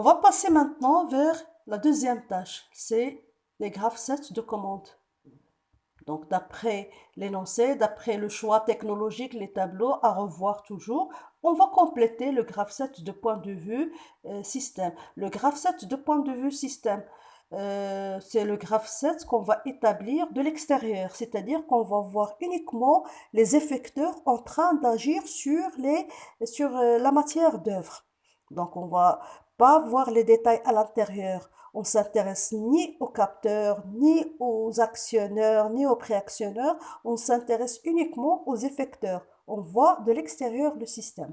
On va passer maintenant vers la deuxième tâche, c'est les graphes sets de commande. Donc, d'après l'énoncé, d'après le choix technologique, les tableaux à revoir toujours, on va compléter le graph set de point de vue système. Le graph set de point de vue système, c'est le graph set qu'on va établir de l'extérieur, c'est-à-dire qu'on va voir uniquement les effecteurs en train d'agir sur la matière d'œuvre. Donc, on va pas voir les détails à l'intérieur. On s'intéresse ni aux capteurs, ni aux actionneurs, ni aux préactionneurs. On s'intéresse uniquement aux effecteurs. On voit de l'extérieur le système.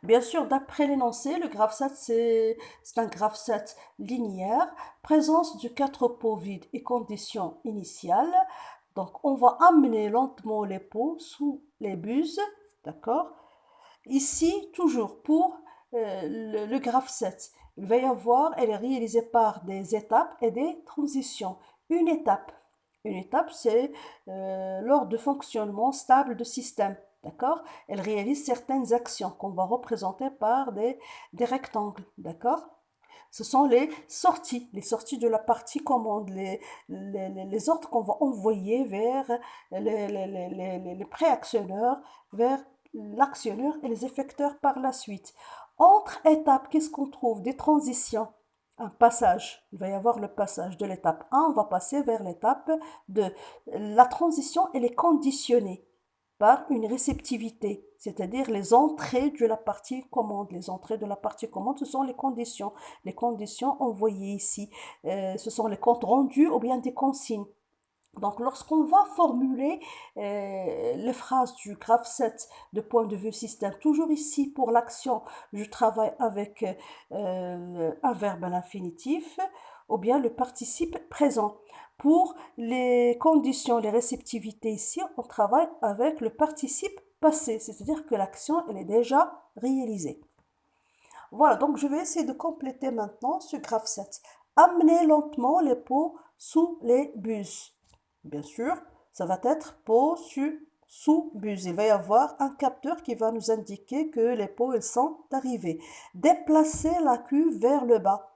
Bien sûr, d'après l'énoncé, le graph set, c'est un graph set linéaire, présence de quatre pots vides et conditions initiales. Donc, on va amener lentement les pots sous les buses, d'accord? Ici, toujours pour le graph set, il va y avoir, elle est réalisée par des étapes et des transitions. Une étape, une étape, c'est l'ordre de fonctionnement stable de système. D'accord? Elle réalise certaines actions qu'on va représenter par des rectangles. D'accord? Ce sont les sorties de la partie commande, les ordres qu'on va envoyer vers les préactionneurs, vers l'actionneur et les effecteurs par la suite. Entre étapes, qu'est-ce qu'on trouve? Des transitions, un passage. Il va y avoir le passage de l'étape 1, on va passer vers l'étape 2. La transition, elle est conditionnée par une réceptivité, c'est-à-dire les entrées de la partie commande. Les entrées de la partie commande, ce sont les conditions. Les conditions envoyées ici, ce sont les comptes rendus ou bien des consignes. Donc, lorsqu'on va formuler les phrases du graph set de point de vue système, toujours ici pour l'action, je travaille avec un verbe à l'infinitif ou bien le participe présent. Pour les conditions, les réceptivités ici, on travaille avec le participe passé, c'est-à-dire que l'action, elle est déjà réalisée. Voilà, donc je vais essayer de compléter maintenant ce graph set. Amener lentement les pots sous les buses. Bien sûr, ça va être pot sous buse. Il va y avoir un capteur qui va nous indiquer que les pots ils sont arrivés. Déplacer la cuve vers le bas.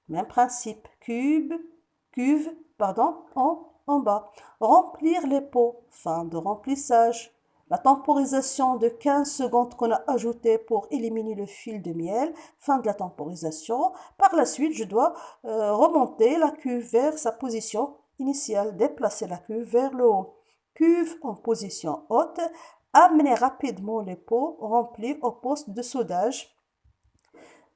Même principe. Cuve, pardon, en bas. Remplir les pots. Fin de remplissage. La temporisation de 15 secondes qu'on a ajoutée pour éliminer le fil de miel. Fin de la temporisation. Par la suite, je dois remonter la cuve vers sa position initiale. Déplacer la cuve vers le haut. Cuve en position haute. Amener rapidement les pots remplis au poste de soudage.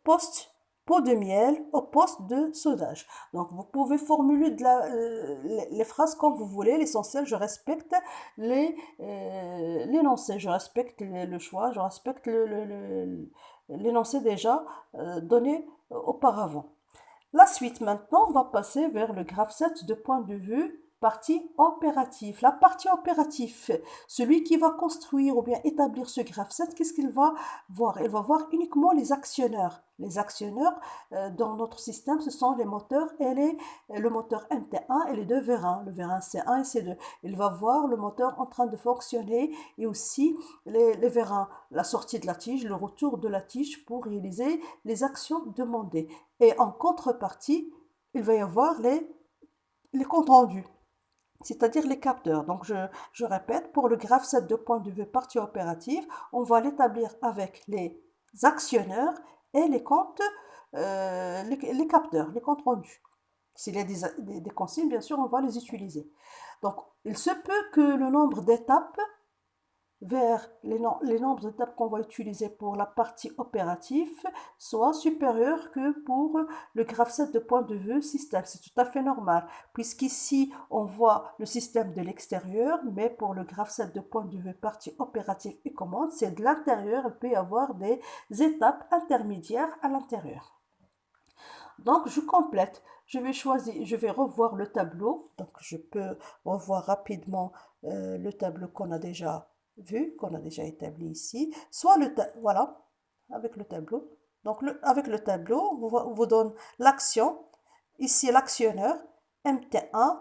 Pot de miel au poste de soudage. Donc, vous pouvez formuler les phrases comme vous voulez. L'essentiel, je respecte l'énoncé, je respecte le choix, je respecte l'énoncé déjà donné auparavant. La suite maintenant, on va passer vers le graph set de point de vue partie opérative. La partie opérative, celui qui va construire ou bien établir ce graph set, qu'est-ce qu'il va voir? Il va voir uniquement les actionneurs. Les actionneurs dans notre système, ce sont les moteurs et le moteur MT1 et les deux vérins, le vérin C1 et C2. Il va voir le moteur en train de fonctionner et aussi les vérins, la sortie de la tige, le retour de la tige pour réaliser les actions demandées. Et en contrepartie, il va y avoir les comptes rendus, c'est-à-dire les capteurs. Donc, je répète, pour le graph set de point de vue partie opérative, on va l'établir avec les actionneurs et les comptes, les capteurs, les comptes rendus. S'il y a des consignes, bien sûr, on va les utiliser. Donc, il se peut que le nombre d'étapes vers les nombres d'étapes qu'on va utiliser pour la partie opérative soit supérieur que pour le graph set de point de vue système. C'est tout à fait normal, puisqu'ici, on voit le système de l'extérieur, mais pour le graph set de point de vue partie opérative et commande, c'est de l'intérieur, il peut y avoir des étapes intermédiaires à l'intérieur. Donc, je complète. Je vais revoir le tableau. Donc, je peux revoir rapidement le tableau qu'on a déjà vu, qu'on a déjà établi ici. Soit voilà, avec le tableau. Donc, avec le tableau, vous donne l'action. Ici, l'actionneur, MT1,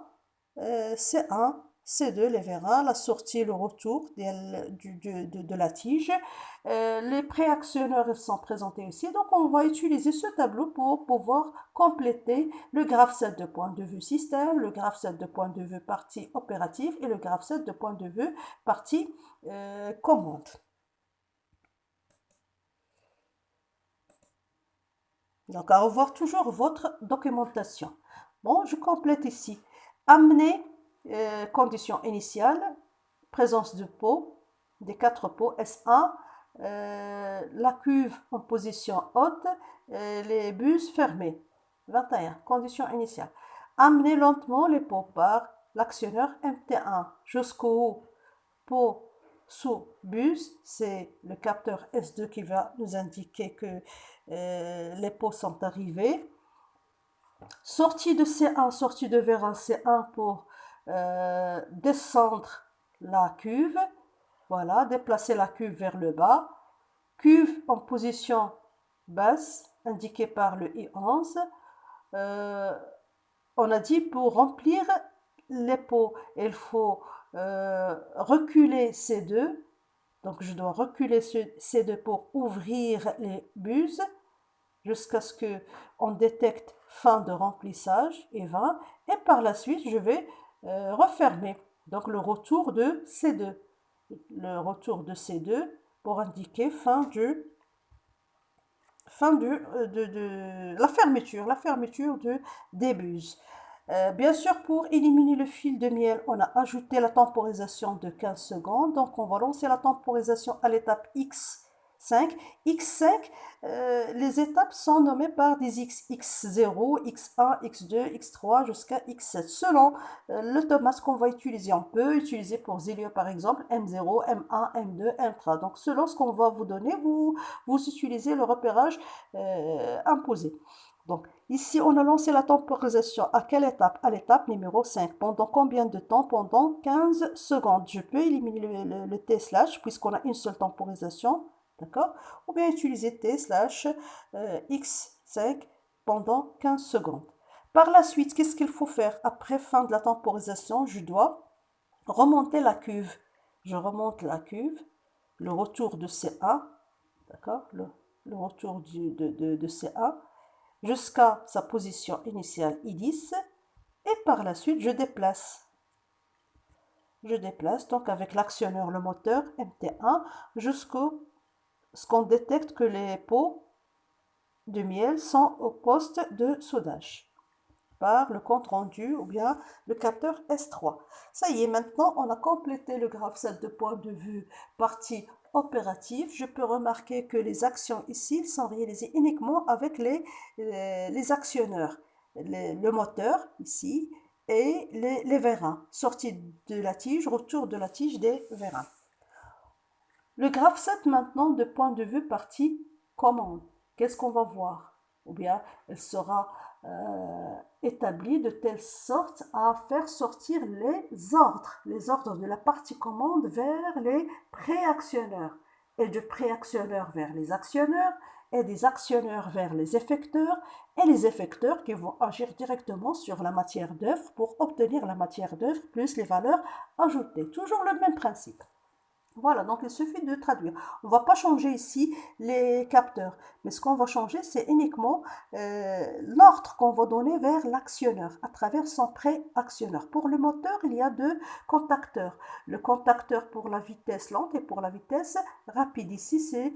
C1, C2, les vérins, la sortie, le retour de la tige. Les préactionneurs ils sont présentés ici. Donc, on va utiliser ce tableau pour pouvoir compléter le graph-set de point de vue système, le graph-set de point de vue partie opérative et le graph-set de point de vue partie commande. Donc, à revoir toujours votre documentation. Bon, je complète ici. Amener, condition initiale, présence de pots, des 4 pots S1, la cuve en position haute, les bus fermés. 21, condition initiale. Amener lentement les pots par l'actionneur MT1 jusqu'au pot sous bus, c'est le capteur S2 qui va nous indiquer que les pots sont arrivés. Sortie de C1, sortie de vérin C1 pour descendre la cuve. Voilà, déplacer la cuve vers le bas. Cuve en position basse, indiquée par le I11. On a dit pour remplir les pots, il faut reculer C2. Donc, je dois reculer C2 pour ouvrir les buses jusqu'à ce qu'on détecte fin de remplissage et 20. Et par la suite, je vais refermer. Donc, le retour de C2. Le retour de C2 pour indiquer de la fermeture des buses. Bien sûr, pour éliminer le fil de miel, on a ajouté la temporisation de 15 secondes. Donc, on va lancer la temporisation à l'étape X5. X5, les étapes sont nommées par des X, X0, X1, X2, X3 jusqu'à X7. Selon l'automate qu'on va utiliser, on peut utiliser pour Zilio par exemple M0, M1, M2, M3. Donc, selon ce qu'on va vous donner, vous utilisez le repérage imposé. Donc, ici, on a lancé la temporisation. À quelle étape? À l'étape numéro 5. Pendant combien de temps? Pendant 15 secondes. Je peux éliminer le T slash puisqu'on a une seule temporisation. D'accord? Ou bien utiliser T slash X5 pendant 15 secondes. Par la suite, qu'est-ce qu'il faut faire? Après fin de la temporisation, je dois remonter la cuve. Je remonte la cuve. Le retour de C1. D'accord? Le retour de C1 jusqu'à sa position initiale I10 et par la suite je déplace donc avec l'actionneur le moteur MT1 jusqu'au ce qu'on détecte que les pots de miel sont au poste de soudage par le compte rendu ou bien le capteur S3. Ça y est, maintenant on a complété le graph-set de point de vue partie opérative. Je peux remarquer que les actions ici sont réalisées uniquement avec les actionneurs. Le moteur ici et les vérins. Sortie de la tige, retour de la tige des vérins. Le graph-set maintenant de point de vue partie commande. Qu'est-ce qu'on va voir? Ou bien elle sera établie de telle sorte à faire sortir les ordres de la partie commande vers les préactionneurs et de préactionneurs vers les actionneurs et des actionneurs vers les effecteurs et les effecteurs qui vont agir directement sur la matière d'œuvre pour obtenir la matière d'œuvre plus les valeurs ajoutées. Toujours le même principe. Voilà, donc il suffit de traduire. On ne va pas changer ici les capteurs, mais ce qu'on va changer, c'est uniquement l'ordre qu'on va donner vers l'actionneur à travers son pré-actionneur. Pour le moteur, il y a deux contacteurs. Le contacteur pour la vitesse lente et pour la vitesse rapide. Ici, c'est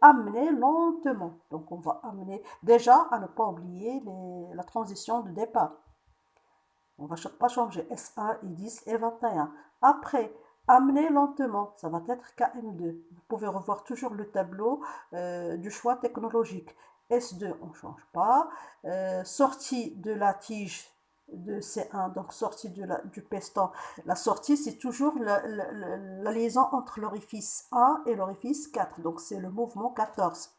amener lentement. Donc, on va amener déjà à ne pas oublier la transition de départ. On ne va pas changer S1, I10 et 21. Après, amener lentement, ça va être KM2. Vous pouvez revoir toujours le tableau du choix technologique. S2, on ne change pas. Sortie de la tige de C1, donc sortie du peston. La sortie, c'est toujours la liaison entre l'orifice 1 et l'orifice 4. Donc, c'est le mouvement 14.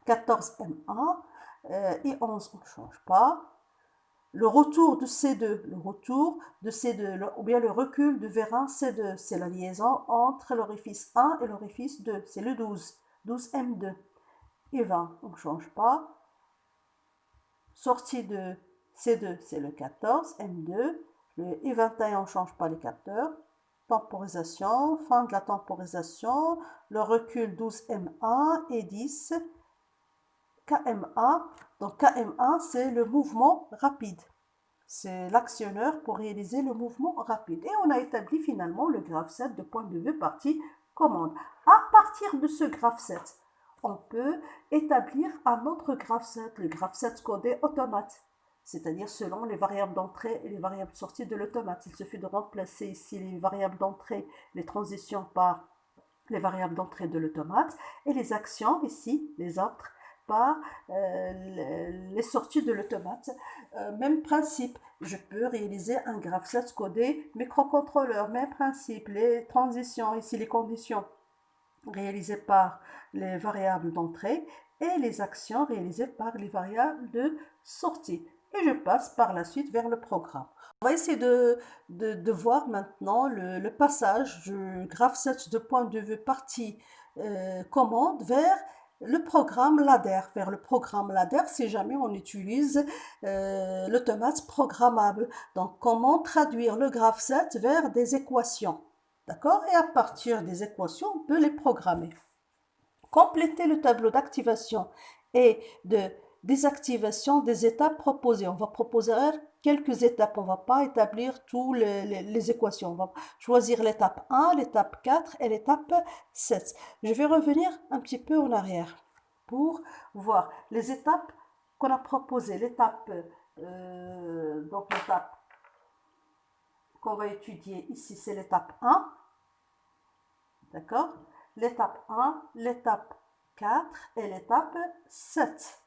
14 M1 et 11, on ne change pas. Le retour de C2, ou bien le recul de vérin C2, c'est la liaison entre l'orifice 1 et l'orifice 2, c'est le 12, 12M2. Et 20, on ne change pas. Sortie de C2, c'est le 14, M2. Le I21, on ne change pas les capteurs. Temporisation, fin de la temporisation, le recul 12MA et 10, KMA. Donc KMA, c'est le mouvement rapide. C'est l'actionneur pour réaliser le mouvement rapide. Et on a établi finalement le graphe 7 de point de vue partie commande. À partir de ce graphe 7, on peut établir un autre graphe 7, le graphe 7 codé automate, c'est-à-dire selon les variables d'entrée et les variables de sortie de l'automate. Il suffit de remplacer ici les variables d'entrée, les transitions par les variables d'entrée de l'automate et les actions ici, les autres, par les sorties de l'automate. Même principe, je peux réaliser un graphe 7 codé microcontrôleur, même principe, les transitions, ici les conditions réalisées par les variables d'entrée et les actions réalisées par les variables de sortie. Et je passe par la suite vers le programme. On va essayer de voir maintenant le passage du graphe 7 de point de vue partie commande vers le programme ladder, vers le programme ladder si jamais on utilise l'automate programmable. Donc, comment traduire le graphe 7 vers des équations. D'accord? Et à partir des équations, on peut les programmer. Compléter le tableau d'activation et de désactivation des étapes proposées. On va proposer quelques étapes. On ne va pas établir toutes les équations. On va choisir l'étape 1, l'étape 4 et l'étape 7. Je vais revenir un petit peu en arrière pour voir les étapes qu'on a proposées. L'étape qu'on va étudier ici, c'est l'étape 1. D'accord? L'étape 1, l'étape 4 et l'étape 7.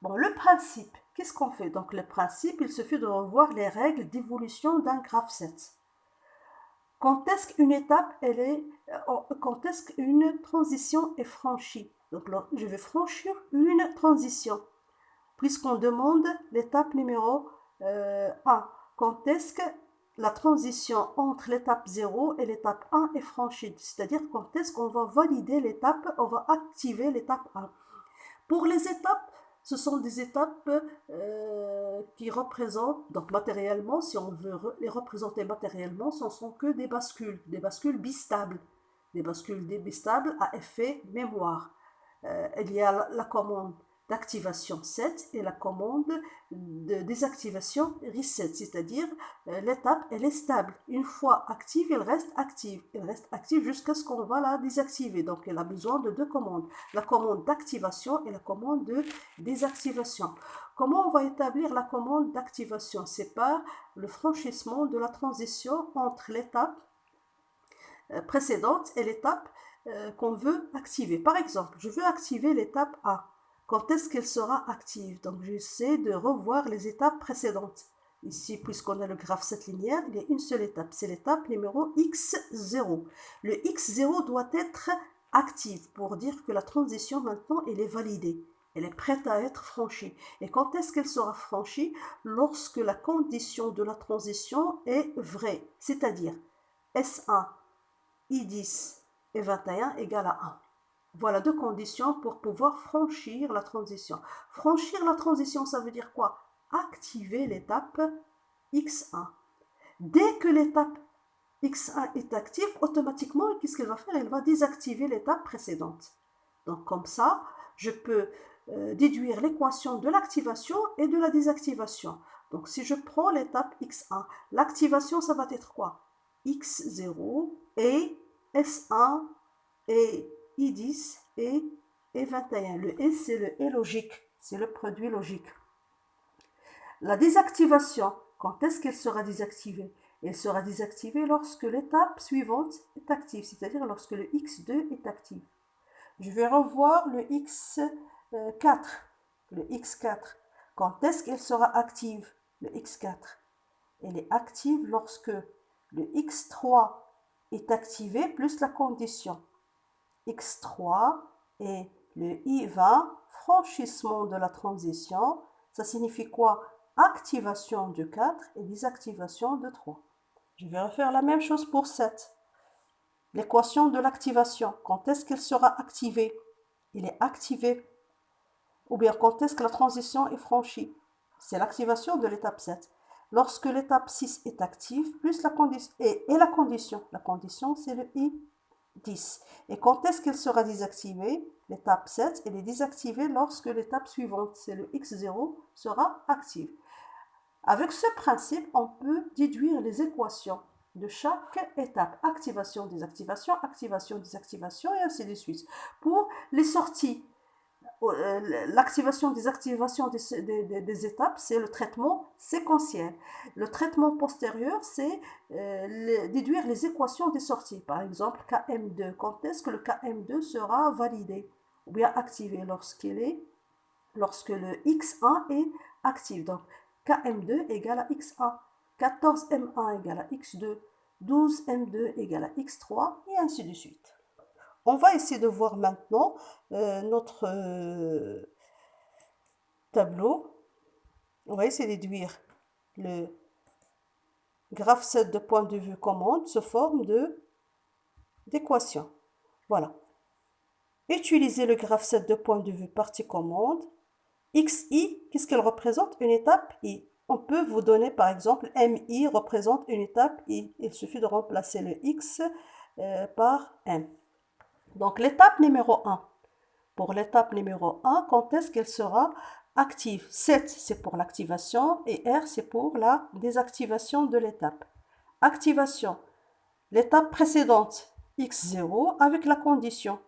Bon, le principe, qu'est-ce qu'on fait? Donc, le principe, il suffit de revoir les règles d'évolution d'un graphe 7. Quand est-ce qu'une étape, quand est-ce qu'une transition est franchie? Donc, là, je vais franchir une transition, puisqu'on demande l'étape numéro 1. Quand est-ce que la transition entre l'étape 0 et l'étape 1 est franchie, c'est-à-dire quand est-ce qu'on va valider l'étape, on va activer l'étape 1. Pour les étapes, ce sont des étapes qui représentent, donc matériellement, si on veut les représenter matériellement, ce ne sont que des bascules bistables. Des bascules bistables à effet mémoire. Il y a la commande d'activation set et la commande de désactivation reset, c'est-à-dire l'étape elle est stable. Une fois active, elle reste active. Elle reste active jusqu'à ce qu'on va la désactiver. Donc elle a besoin de deux commandes, la commande d'activation et la commande de désactivation. Comment on va établir la commande d'activation? C'est par le franchissement de la transition entre l'étape précédente et l'étape qu'on veut activer. Par exemple, je veux activer l'étape A. Quand est-ce qu'elle sera active? Donc, j'essaie de revoir les étapes précédentes. Ici, puisqu'on a le graphe 7 linéaire, il y a une seule étape. C'est l'étape numéro X0. Le X0 doit être active pour dire que la transition, maintenant, elle est validée. Elle est prête à être franchie. Et quand est-ce qu'elle sera franchie? Lorsque la condition de la transition est vraie. C'est-à-dire S1, I10 et 21 égale à 1. Voilà deux conditions pour pouvoir franchir la transition. Franchir la transition, ça veut dire quoi? Activer l'étape X1. Dès que l'étape X1 est active, automatiquement, qu'est-ce qu'elle va faire? Elle va désactiver l'étape précédente. Donc comme ça, je peux déduire l'équation de l'activation et de la désactivation. Donc si je prends l'étape X1, l'activation, ça va être quoi? X0 et S1 et I10 et E21. Le S, c'est le E logique, c'est le produit logique. La désactivation, quand est-ce qu'elle sera désactivée? Elle sera désactivée lorsque l'étape suivante est active, c'est-à-dire lorsque le X2 est actif. Je vais revoir le X4. Le X4. Quand est-ce qu'elle sera active? Le X4. Elle est active lorsque le X3 est activé plus la condition. X3 et le I20, franchissement de la transition, ça signifie quoi? Activation de 4 et désactivation de 3. Je vais refaire la même chose pour 7. L'équation de l'activation, quand est-ce qu'elle sera activée? Elle est activée. Ou bien quand est-ce que la transition est franchie? C'est l'activation de l'étape 7. lorsque l'étape 6 est active, plus la condition, et la condition c'est le I10. Et quand est-ce qu'elle sera désactivée? L'étape 7, elle est désactivée lorsque l'étape suivante, c'est le X0, sera active. Avec ce principe, on peut déduire les équations de chaque étape. Activation, désactivation, et ainsi de suite. Pour les sorties, l'activation, désactivation des étapes, c'est le traitement séquentiel. Le traitement postérieur, c'est déduire les équations des sorties. Par exemple, KM2. Quand est-ce que le KM2 sera validé ou bien activé? Lorsque le X1 est actif. Donc, KM2 égale à X1, 14M1 égale à X2, 12M2 égale à X3, et ainsi de suite. On va essayer de voir maintenant notre tableau. On va essayer de déduire le graphe 7 de point de vue commande sous forme d'équation. Voilà. Utilisez le graphe 7 de point de vue partie commande. XI, qu'est-ce qu'elle représente? Une étape I. On peut vous donner par exemple MI représente une étape I. Il suffit de remplacer le X par M. Donc l'étape numéro 1. Pour l'étape numéro 1, quand est-ce qu'elle sera active? 7, c'est pour l'activation et R, c'est pour la désactivation de l'étape. Activation. L'étape précédente, X0, avec la condition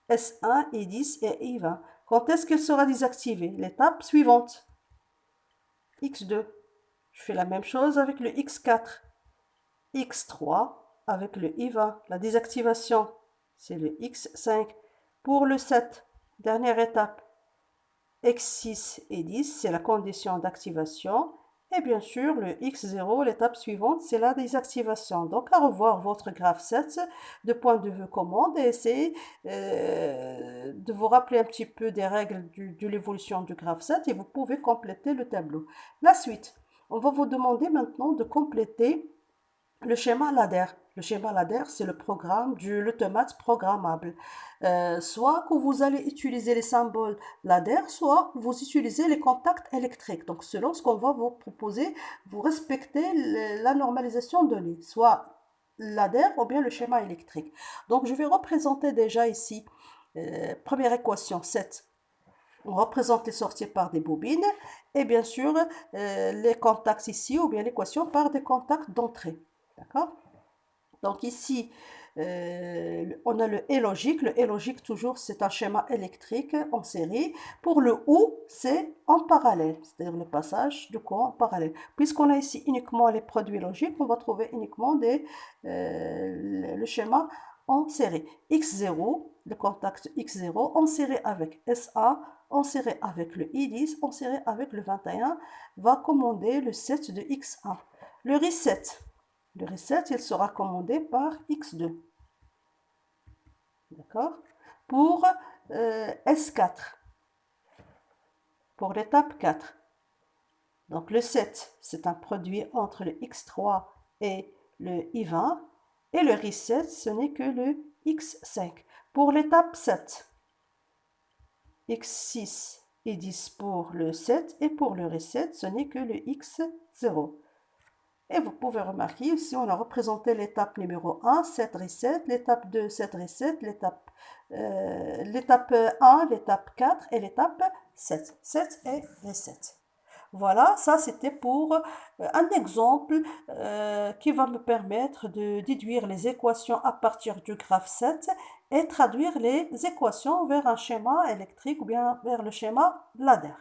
S1, I10 et I20. Quand est-ce qu'elle sera désactivée? L'étape suivante, X2. Je fais la même chose avec le X4. X3 avec le I20. La désactivation, c'est le X5. Pour le 7, dernière étape, X6 et 10, c'est la condition d'activation. Et bien sûr, le X0, l'étape suivante, c'est la désactivation. Donc, à revoir votre graphe 7 de point de vue commande et essayez de vous rappeler un petit peu des règles de l'évolution du graphe 7 et vous pouvez compléter le tableau. La suite, on va vous demander maintenant de compléter le schéma ladder. Le schéma ladder, c'est le programme de l'automate programmable. Soit que vous allez utiliser les symboles ladder, soit vous utilisez les contacts électriques. Donc, selon ce qu'on va vous proposer, vous respectez la normalisation donnée, soit ladder ou bien le schéma électrique. Donc, je vais représenter déjà ici, première équation, 7. On représente les sorties par des bobines et bien sûr les contacts ici ou bien l'équation par des contacts d'entrée. D'accord? Donc ici, on a le E logique. Le E logique, toujours, c'est un schéma électrique en série. Pour le OU, c'est en parallèle, c'est-à-dire le passage de courant en parallèle. Puisqu'on a ici uniquement les produits logiques, on va trouver uniquement le schéma en série. X0, le contact X0, en série avec SA, en série avec le I10, en série avec le 21, va commander le set de X1. Le reset. Le reset, il sera commandé par X2. D'accord? Pour S4. Pour l'étape 4. Donc le set, c'est un produit entre le X3 et le I20. Et le reset, ce n'est que le X5. Pour l'étape 7, X6 et 10 pour le 7. Et pour le reset, ce n'est que le X0. Et vous pouvez remarquer ici, on a représenté l'étape numéro 1, 7 reset, l'étape 2, 7 reset, l'étape 1, l'étape 4 et l'étape 7. 7 et reset. Voilà, ça c'était pour un exemple qui va me permettre de déduire les équations à partir du graphe 7 et traduire les équations vers un schéma électrique ou bien vers le schéma ladder.